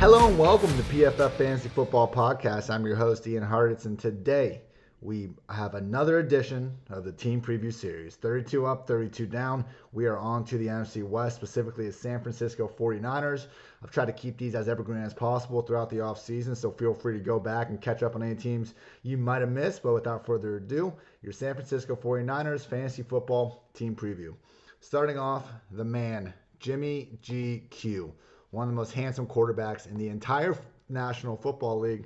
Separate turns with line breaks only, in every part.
Hello and welcome to PFF Fantasy Football Podcast. I'm your host, Ian Hartitz, and today we have another edition of the Team Preview Series. 32 up, 32 down. We are on to the NFC West, specifically the San Francisco 49ers. I've tried to keep these as evergreen as possible throughout the offseason, so feel free to go back and catch up on any teams you might have missed. But without further ado, your San Francisco 49ers Fantasy Football Team Preview. Starting off, the man, Jimmy GQ. One of the most handsome quarterbacks in the entire National Football League.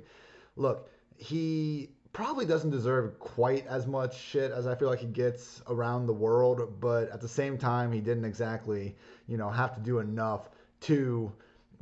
Look, he probably doesn't deserve quite as much shit as I feel like he gets around the world, but at the same time, he didn't exactly, have to do enough to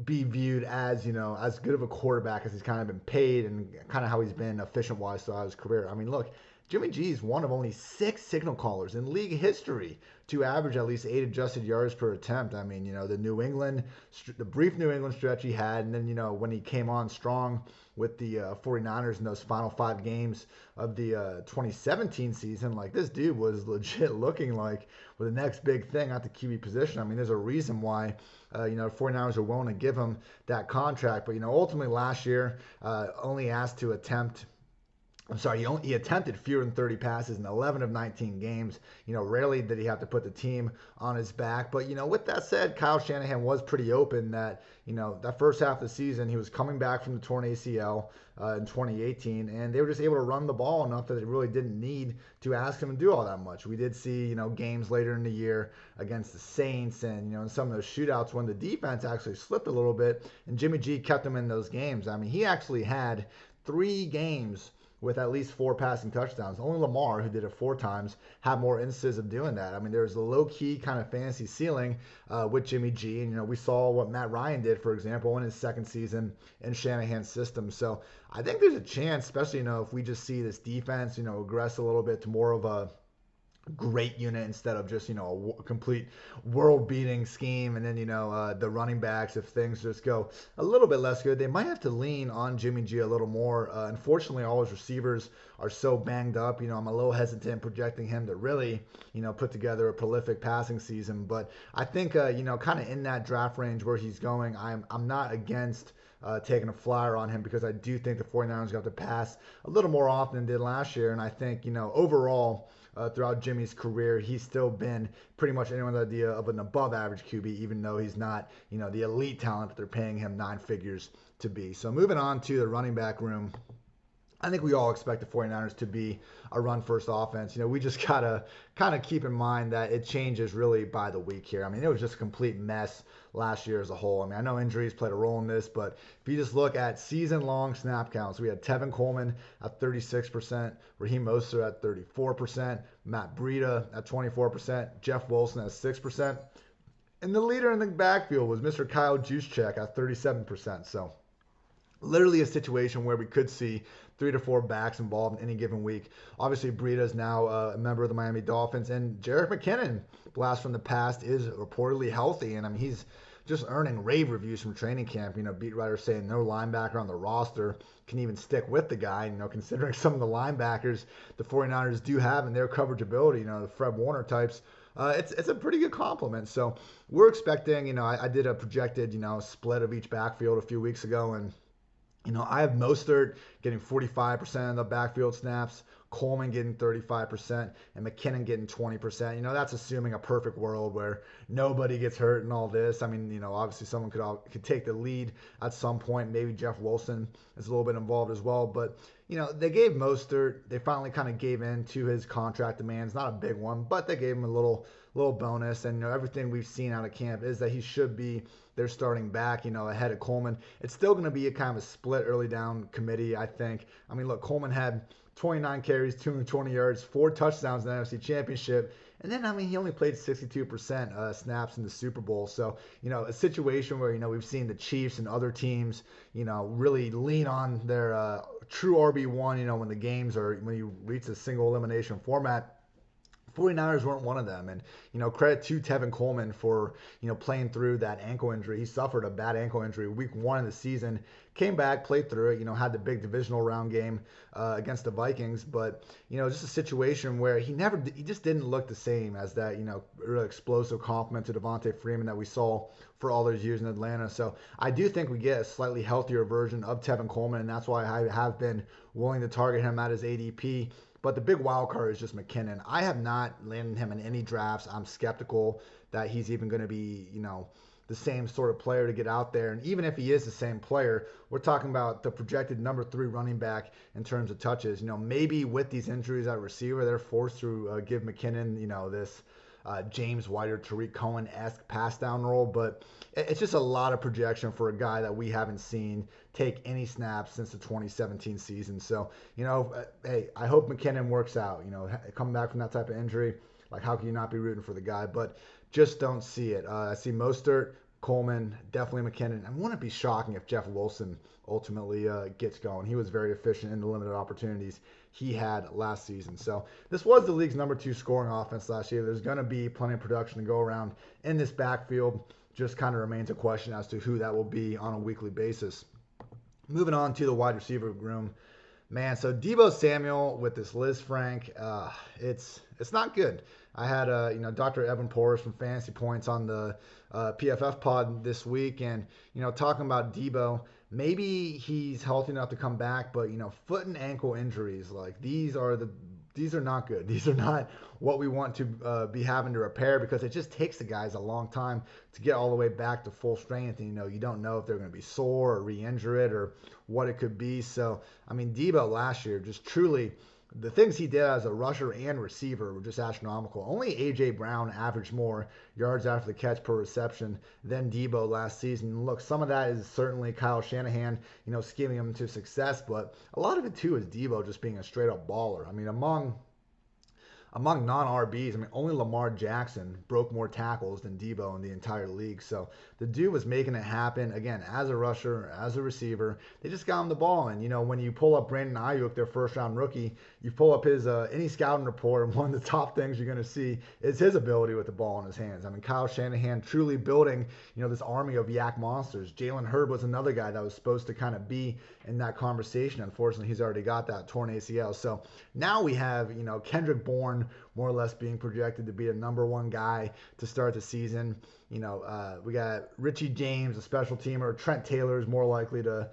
be viewed as, as good of a quarterback as he's kind of been paid and kind of how he's been efficient-wise throughout his career. I mean, look, Jimmy G is one of only 6 signal callers in league history to average at least 8 adjusted yards per attempt. I mean, the brief New England stretch he had, and then, when he came on strong with the 49ers in those final 5 games of the 2017 season, like, this dude was legit looking like the next big thing at the QB position. I mean, there's a reason why, 49ers are willing to give him that contract. But, ultimately last year, only asked to attempt he attempted fewer than 30 passes in 11 of 19 games. Rarely did he have to put the team on his back. But, with that said, Kyle Shanahan was pretty open that, that first half of the season, he was coming back from the torn ACL in 2018, and they were just able to run the ball enough that they really didn't need to ask him to do all that much. We did see, games later in the year against the Saints and, in some of those shootouts when the defense actually slipped a little bit, and Jimmy G kept him in those games. I mean, he actually had 3 games with at least 4 passing touchdowns. Only Lamar, who did it 4 times, had more instances of doing that. I mean, there's a low-key kind of fantasy ceiling with Jimmy G. And, we saw what Matt Ryan did, for example, in his second season in Shanahan's system. So I think there's a chance, especially, if we just see this defense, regress a little bit to more of a great unit instead of just, a complete world-beating scheme. And then, the running backs, if things just go a little bit less good, they might have to lean on Jimmy G a little more. Unfortunately, all his receivers are so banged up. I'm a little hesitant projecting him to really, put together a prolific passing season. But I think, kind of in that draft range where he's going, I'm not against taking a flyer on him because I do think the 49ers got to pass a little more often than did last year. And I think, overall, throughout Jimmy's career, he's still been pretty much anyone's idea of an above-average QB, even though he's not, the elite talent that they're paying him 9 figures to be. So moving on to the running back room, I think we all expect the 49ers to be a run-first offense. We just got to kind of keep in mind that it changes really by the week here. I mean, it was just a complete mess last year as a whole. I mean, I know injuries played a role in this, but if you just look at season-long snap counts, we had Tevin Coleman at 36%, Raheem Mostert at 34%, Matt Breida at 24%, Jeff Wilson at 6%, and the leader in the backfield was Mr. Kyle Juszczyk at 37%. So literally a situation where we could see 3 to 4 backs involved in any given week. Obviously, Breida is now a member of the Miami Dolphins, and Jarrett McKinnon, blast from the past, is reportedly healthy, and I mean, he's just earning rave reviews from training camp. Beat writers saying no linebacker on the roster can even stick with the guy, considering some of the linebackers the 49ers do have in their coverage ability, the Fred Warner types. It's a pretty good compliment. So we're expecting, I did a projected, split of each backfield a few weeks ago, and I have Mostert getting 45% of the backfield snaps, Coleman getting 35%, and McKinnon getting 20%. That's assuming a perfect world where nobody gets hurt and all this. I mean, obviously someone could take the lead at some point. Maybe Jeff Wilson is a little bit involved as well. But, they gave Mostert, they finally kind of gave in to his contract demands. Not a big one, but they gave him a little bonus. And, everything we've seen out of camp is that he should be their starting back, ahead of Coleman. It's still going to be a kind of a split early down committee, I think. I mean, look, Coleman had 29 carries, 220 yards, 4 touchdowns in the NFC Championship. And then, I mean, he only played 62% snaps in the Super Bowl. So, a situation where, we've seen the Chiefs and other teams, really lean on their true RB1, when the games are, when you reach a single elimination format. 49ers weren't one of them. And, credit to Tevin Coleman for, playing through that ankle injury. He suffered a bad ankle injury week 1 of the season, came back, played through it, had the big divisional round game against the Vikings. But, just a situation where he just didn't look the same as that, really explosive compliment to Devontae Freeman that we saw for all those years in Atlanta. So I do think we get a slightly healthier version of Tevin Coleman, and that's why I have been willing to target him at his ADP. But the big wild card is just McKinnon. I have not landed him in any drafts. I'm skeptical that he's even going to be, the same sort of player to get out there. And even if he is the same player, we're talking about the projected number 3 running back in terms of touches. Maybe with these injuries at receiver, they're forced to give McKinnon, this James White or Tariq Cohen-esque pass down role, but it's just a lot of projection for a guy that we haven't seen take any snaps since the 2017 season. So, hey, I hope McKinnon works out. Coming back from that type of injury, like how can you not be rooting for the guy? But just don't see it. I see Mostert, Coleman, definitely McKinnon. I wouldn't be shocking if Jeff Wilson ultimately gets going. He was very efficient in the limited opportunities he had last season. So this was the league's number 2 scoring offense last year. There's going to be plenty of production to go around in this backfield. Just kind of remains a question as to who that will be on a weekly basis. Moving on to the wide receiver room. Man, so Debo Samuel with this Liz Frank, it's not good. I had Dr. Evan Porras from Fantasy Points on the PFF pod this week, and talking about Debo, maybe he's healthy enough to come back, but foot and ankle injuries, like these are not good. These are not what we want to be having to repair, because it just takes the guys a long time to get all the way back to full strength. And, you don't know if they're going to be sore or re-injure it or what it could be. So, Debo last year just truly, the things he did as a rusher and receiver were just astronomical. Only A.J. Brown averaged more yards after the catch per reception than Debo last season. Look, some of that is certainly Kyle Shanahan, scheming him to success, but a lot of it too is Debo just being a straight-up baller. Among non-RBs, only Lamar Jackson broke more tackles than Debo in the entire league. So the dude was making it happen, again, as a rusher, as a receiver. They just got him the ball. And, when you pull up Brandon Aiyuk, their first-round rookie, you pull up his any scouting report, and one of the top things you're going to see is his ability with the ball in his hands. Kyle Shanahan truly building, this army of yak monsters. Jalen Hurd was another guy that was supposed to kind of be in that conversation. Unfortunately, he's already got that torn ACL. So now we have, Kendrick Bourne more or less being projected to be a number 1 guy to start the season. We got Richie James, a special teamer. Trent Taylor is more likely to,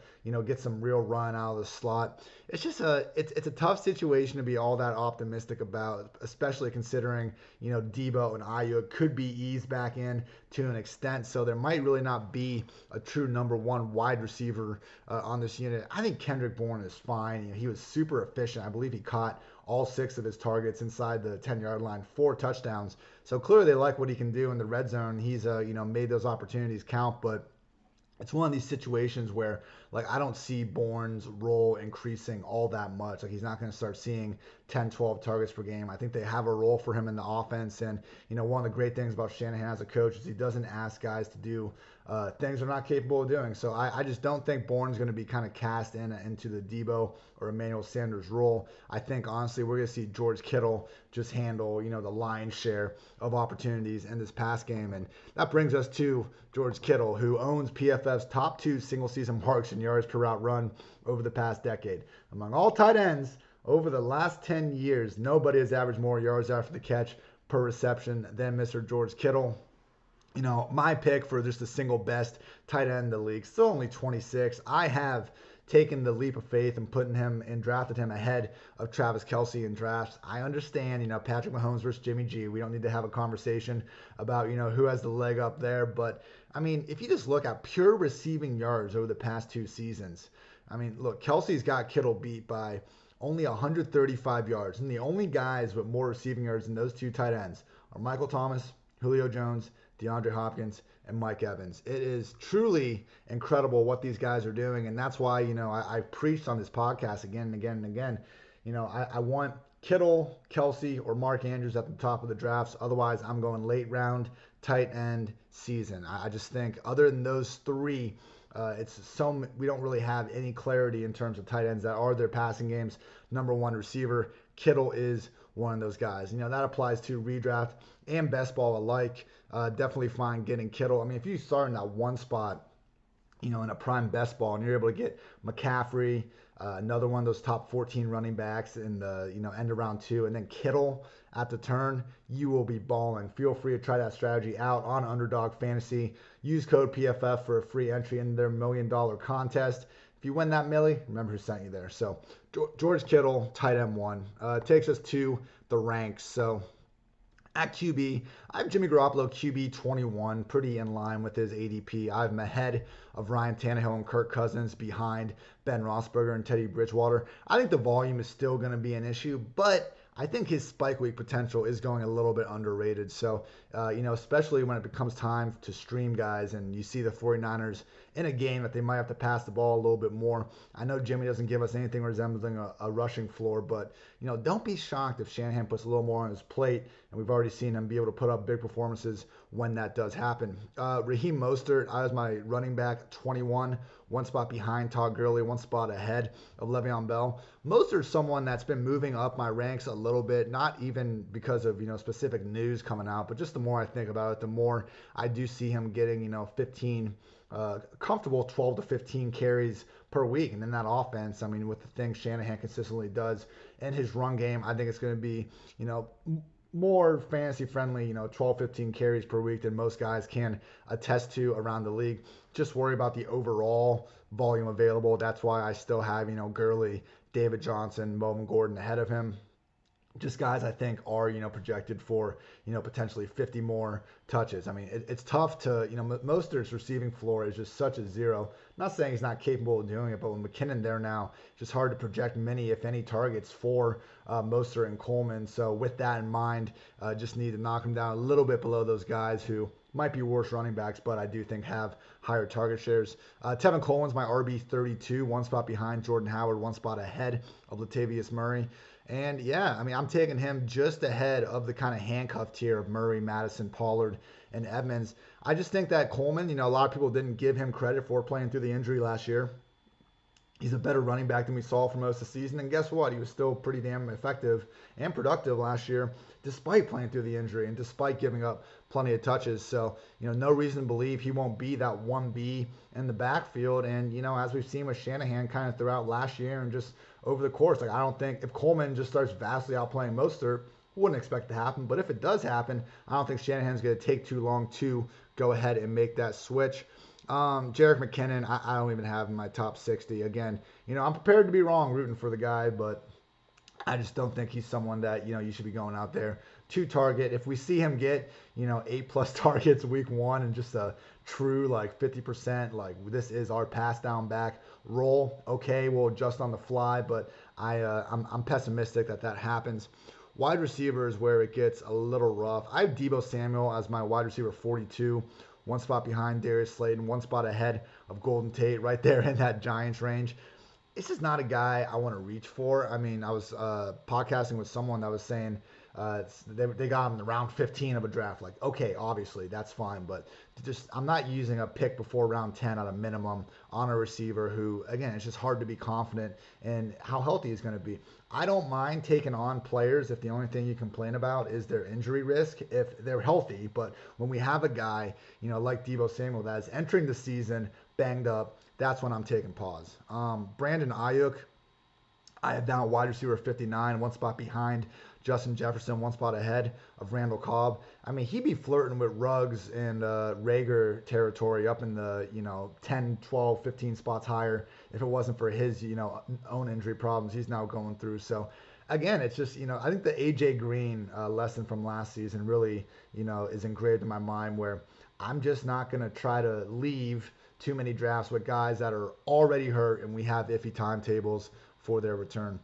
get some real run out of the slot. It's just it's a tough situation to be all that optimistic about, especially considering, Debo and Aiyuk could be eased back in to an extent. So there might really not be a true number 1 wide receiver on this unit. I think Kendrick Bourne is fine. He was super efficient. I believe he caught all 6 of his targets inside the 10-yard line, 4 touchdowns. So clearly they like what he can do in the red zone. He's made those opportunities count, but it's one of these situations where, I don't see Bourne's role increasing all that much. He's not going to start seeing 10, 12 targets per game. I think they have a role for him in the offense. And, one of the great things about Shanahan as a coach is he doesn't ask guys to do things they're not capable of doing. So I just don't think Bourne's going to be kind of cast into the Debo or Emmanuel Sanders role. I think, honestly, we're going to see George Kittle just handle, the lion's share of opportunities in this pass game. And that brings us to George Kittle, who owns PFF's top 2 single-season marks in yards per route run over the past decade. Among all tight ends over the last 10 years, nobody has averaged more yards after the catch per reception than Mr. George Kittle. My pick for just the single best tight end in the league, still only 26. I have taken the leap of faith and putting him and drafted him ahead of Travis Kelce in drafts. I understand, Patrick Mahomes versus Jimmy G. We don't need to have a conversation about, who has the leg up there. But, if you just look at pure receiving yards over the past 2 seasons, look, Kelce's got Kittle beat by only 135 yards. And the only guys with more receiving yards than those 2 tight ends are Michael Thomas, Julio Jones, DeAndre Hopkins, and Mike Evans. It is truly incredible what these guys are doing, and that's why, I preached on this podcast again and again and again. I want Kittle, Kelce, or Mark Andrews at the top of the drafts. Otherwise, I'm going late round, tight end season. I just think other than those 3, we don't really have any clarity in terms of tight ends that are their passing game's number 1 receiver. Kittle is one of those guys. That applies to redraft and best ball alike. Definitely fine getting Kittle. I mean, if you start in that one spot, in a prime best ball, and you're able to get McCaffrey, another one of those top 14 running backs in the end of round 2, and then Kittle at the turn, you will be balling. Feel free to try that strategy out on Underdog Fantasy. Use code PFF for a free entry in their $1 million contest. If you win that milli, remember who sent you there. So George Kittle, tight end 1, takes us to the ranks. So at QB, I have Jimmy Garoppolo QB 21, pretty in line with his ADP. I have him ahead of Ryan Tannehill and Kirk Cousins, behind Ben Roethlisberger and Teddy Bridgewater. I think the volume is still going to be an issue, but I think his spike week potential is going a little bit underrated. So, especially when it becomes time to stream guys and you see the 49ers in a game that they might have to pass the ball a little bit more. I know Jimmy doesn't give us anything resembling a rushing floor, but, don't be shocked if Shanahan puts a little more on his plate, and we've already seen him be able to put up big performances when that does happen. Raheem Mostert, I was my running back 21, one spot behind Todd Gurley, one spot ahead of Le'Veon Bell. Mostert's someone that's been moving up my ranks a little bit, not even because of, specific news coming out, but just the more I think about it, the more I do see him getting, 15, comfortable 12 to 15 carries per week. And in that offense, I mean, with the things Shanahan consistently does in his run game, I think it's going to be, more fantasy friendly, 12, 15 carries per week than most guys can attest to around the league. Just worry about the overall volume available. That's why I still have, Gurley, David Johnson, Melvin Gordon ahead of him. Just guys I think are, projected for, potentially 50 more touches. I mean, it's tough to, Mostert's receiving floor is just such a zero. I'm not saying he's not capable of doing it, but with McKinnon there now, it's just hard to project many, if any, targets for Mostert and Coleman. So with that in mind, just need to knock him down a little bit below those guys who might be worse running backs, but I do think have higher target shares. Tevin Coleman's my RB 32, one spot behind Jordan Howard, one spot ahead of Latavius Murray. And yeah, I mean, I'm taking him just ahead of the kind of handcuff tier of Murray, Madison, Pollard, and Edmonds. I just think that Coleman, a lot of people didn't give him credit for playing through the injury last year. He's a better running back than we saw for most of the season. And guess what? He was still pretty damn effective and productive last year, despite playing through the injury and despite giving up plenty of touches. So, no reason to believe he won't be that 1B in the backfield. And, as we've seen with Shanahan kind of throughout last year and just over the course, I don't think if Coleman just starts vastly outplaying Mostert, wouldn't expect it to happen. But if it does happen, I don't think Shanahan's going to take too long to go ahead and make that switch. Jarrett McKinnon, I don't even have in my top 60. Again, I'm prepared to be wrong rooting for the guy, but I just don't think he's someone that, you should be going out there to target. If we see him get, 8+ targets week 1 and just a true 50%, this is our pass down back role, okay, we'll adjust on the fly, but I'm pessimistic that happens. Wide receiver is where it gets a little rough. I have Debo Samuel as my wide receiver 42. One spot behind Darius Slayton, one spot ahead of Golden Tate, right there in that Giants range. This is not a guy I want to reach for. I mean, I was podcasting with someone that was saying they got him in round 15 of a draft. Okay, obviously, that's fine. But I'm not using a pick before round 10 at a minimum on a receiver who, again, it's just hard to be confident in how healthy he's going to be. I don't mind taking on players if the only thing you complain about is their injury risk if they're healthy. But when we have a guy, like Debo Samuel that is entering the season banged up, that's when I'm taking pause. Brandon Aiyuk, I have down a wide receiver 59, one spot behind Justin Jefferson, one spot ahead of Randall Cobb. I mean, he'd be flirting with Ruggs and Rager territory up in the, 10, 12, 15 spots higher if it wasn't for his, own injury problems he's now going through. So, again, it's just, I think the A.J. Green lesson from last season really, is engraved in my mind where I'm just not going to try to leave too many drafts with guys that are already hurt and we have iffy timetables for their return.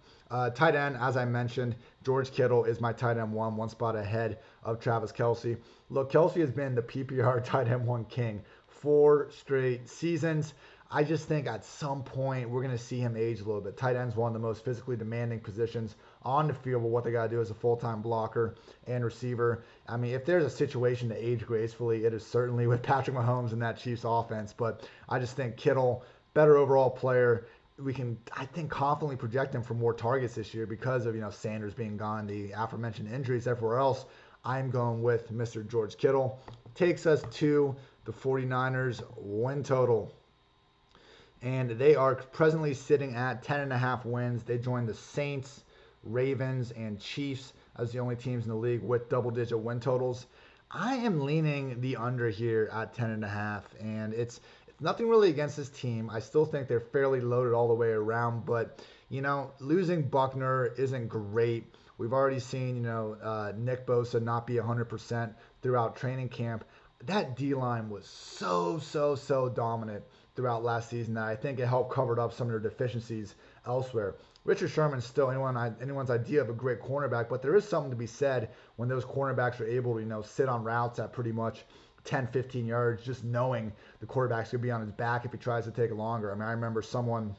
Tight end, as I mentioned, George Kittle is my tight end 1, one spot ahead of Travis Kelce. Look, Kelce has been the PPR tight end 1 king 4 straight seasons. I just think at some point we're going to see him age a little bit. Tight end's one of the most physically demanding positions on the field, but what they got to do as a full-time blocker and receiver. I mean, if there's a situation to age gracefully, it is certainly with Patrick Mahomes and that Chiefs offense. But I just think Kittle, better overall player, we can, I think, confidently project him for more targets this year because of, Sanders being gone, the aforementioned injuries everywhere else. I'm going with Mr. George Kittle. Takes us to the 49ers win total. And they are presently sitting at 10.5 wins. They joined the Saints, Ravens, and Chiefs as the only teams in the league with double-digit win totals. I am leaning the under here at 10.5, and it's nothing really against this team. I still think they're fairly loaded all the way around, but losing Buckner isn't great. We've already seen Nick Bosa not be 100% throughout training camp. That D-line was so dominant throughout last season that I think it helped cover up some of their deficiencies elsewhere. Richard Sherman's still anyone's idea of a great cornerback, but there is something to be said when those cornerbacks are able to sit on routes at pretty much 10, 15 yards, just knowing the quarterback's going to be on his back if he tries to take it longer. I mean, I remember someone,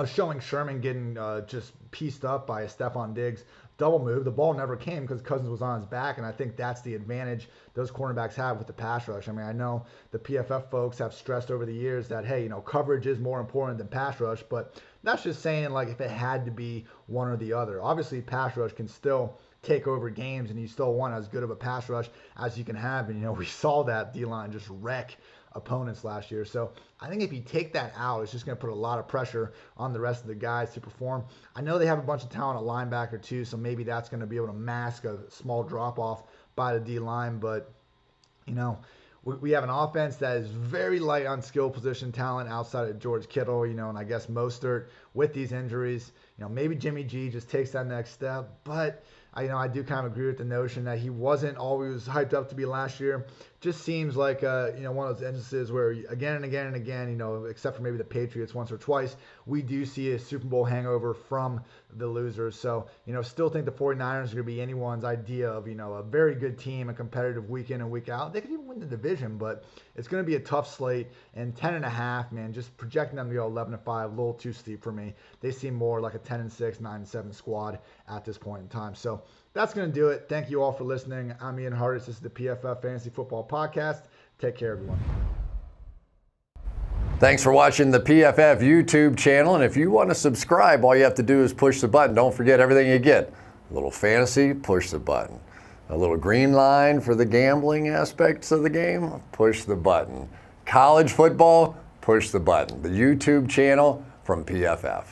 showing Sherman getting just pieced up by a Stephon Diggs double move. The ball never came because Cousins was on his back, and I think that's the advantage those cornerbacks have with the pass rush. I mean, I know the PFF folks have stressed over the years that, hey, coverage is more important than pass rush, but that's just saying, like, if it had to be one or the other. Obviously, pass rush can still take over games, and you still want as good of a pass rush as you can have. And, we saw that D-line just wreck opponents last year. So I think if you take that out, it's just going to put a lot of pressure on the rest of the guys to perform. I know they have a bunch of talent at linebacker too, so maybe that's going to be able to mask a small drop-off by the D-line. But, we have an offense that is very light on skill position talent outside of George Kittle, and I guess Mostert with these injuries. Maybe Jimmy G just takes that next step, but I do kind of agree with the notion that he wasn't always hyped up to be last year. Just seems like one of those instances where again and again and again, except for maybe the Patriots once or twice, we do see a Super Bowl hangover from the losers. So, still think the 49ers are going to be anyone's idea of, a very good team, a competitive week in and week out. They could even win the division, but it's going to be a tough slate. And 10.5, man, just projecting them to go 11-5, a little too steep for me. They seem more like a 10-6, 9-7 squad at this point in time. So that's going to do it. Thank you all for listening. I'm Ian Hartitz. This is the PFF Fantasy Football Podcast. Take care, everyone.
Thanks for watching the PFF YouTube channel. And if you want to subscribe, all you have to do is push the button. Don't forget everything you get. A little fantasy, push the button. A little green line for the gambling aspects of the game, push the button. College football, push the button. The YouTube channel from PFF.